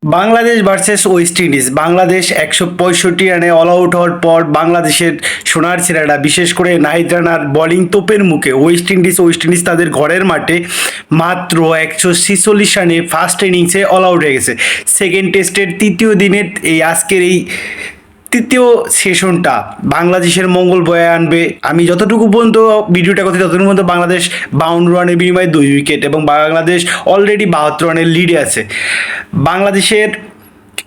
Bangladesh versus West Indies. Bangladesh ১৬৫ রানে all out হওয়ার পর বাংলাদেশের সোনার ছেলেরা বিশেষ করে নাহিদ রানার বোলিং তোপের মুখে ওয়েস্ট ইন্ডিজ তাদের ঘরের মাঠে মাত্র ১৪৬ রানে ফার্স্ট ইনিংসে অল আউট হয়ে গেছে। সেকেন্ড টেস্টের তৃতীয় দিনের আজকের এই তৃতীয় সেশনটা বাংলাদেশের মঙ্গল বয়ে আনবে। আমি যতটুকু পর্যন্ত ভিডিওটা করছি ততটুকু পর্যন্ত বাংলাদেশ ৫২ রানের বিনিময়ে ২ উইকেট এবং বাংলাদেশ অলরেডি ৭২ রানের লিডে আছে। বাংলাদেশের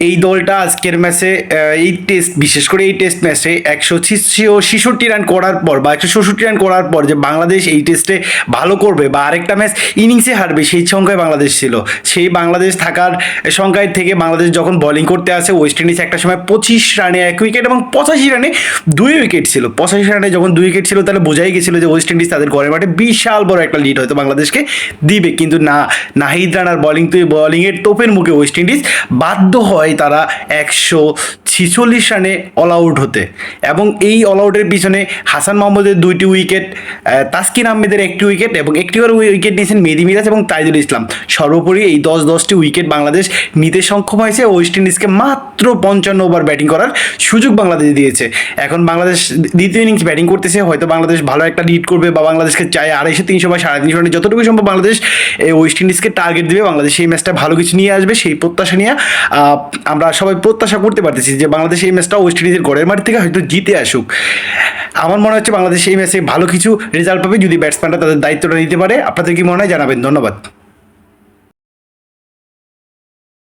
এই দলটা আজকের ম্যাচে বিশেষ করে এই টেস্ট ম্যাচে ১৬৬ রান করার পর বা ১৬৬ রান করার পর যে বাংলাদেশ এই টেস্টে ভালো করবে বা আরেকটা ম্যাচ ইনিংসে হারবে সেই সংখ্যায় বাংলাদেশ ছিল। সেই বাংলাদেশ থাকার সংখ্যায় থেকে বাংলাদেশ যখন বোলিং করতে আসে ওয়েস্ট ইন্ডিজ একটা সময় ২৫ রানে ১ উইকেট এবং ৮৫ রানে ২ উইকেট ছিল। ৮৫ রানে যখন ২ উইকেট ছিল তাহলে বোঝাই গেছিল যে ওয়েস্ট ইন্ডিজ তাদের ঘরের মাঠে বিশাল বড় একটা লিড হয়তো বাংলাদেশকে দিবে, কিন্তু না, নাহিদ রানার বোলিংয়ের তোপের মুখে ওয়েস্ট ইন্ডিজ বাধ্য হয় তারা ১৪৬ রানে অল আউট হতে। এবং এই অল আউটের পিছনে হাসান মাহমুদের ২টি উইকেট, তাসকিন আহমেদের ১টি উইকেট এবং একটি করে উইকেট নিয়েছেন মেহেদী মিরাজ এবং তাইজুল ইসলাম। সর্বোপরি এই ১০টি উইকেট বাংলাদেশ নিতে সক্ষম হয়েছে। ওয়েস্ট ইন্ডিজকে মাত্র ৫৫ ওভার ব্যাটিং করার সুযোগ বাংলাদেশ দিয়েছে। এখন বাংলাদেশ দ্বিতীয় ইনিংস ব্যাটিং করতেছে, হয়তো বাংলাদেশ ভালো একটা লিড করবে বা বাংলাদেশকে চায় ২৫০ ৩০০ বা ৩৫০ রানে যতটুকু সম্ভব বাংলাদেশ ওয়েস্ট ইন্ডিজকে টার্গেট দেবে। বাংলাদেশ এই ম্যাচটা ভালো কিছু নিয়ে আসবে সেই প্রত্যাশা নিয়ে আমরা সবাই প্রত্যাশা করতে পারতেছি যে বাংলাদেশ এই ম্যাচটা ওয়েস্ট ইন্ডিজের ঘরের মাঠ থেকে হয়তো জিতে আসুক। আমার মনে হচ্ছে বাংলাদেশ এই ম্যাচে ভালো কিছু রেজাল্ট পাবে যদি ব্যাটসম্যানরা তাদের দায়িত্বটা নিতে পারে। আপনাদের কি মনে হয় জানাবেন। ধন্যবাদ।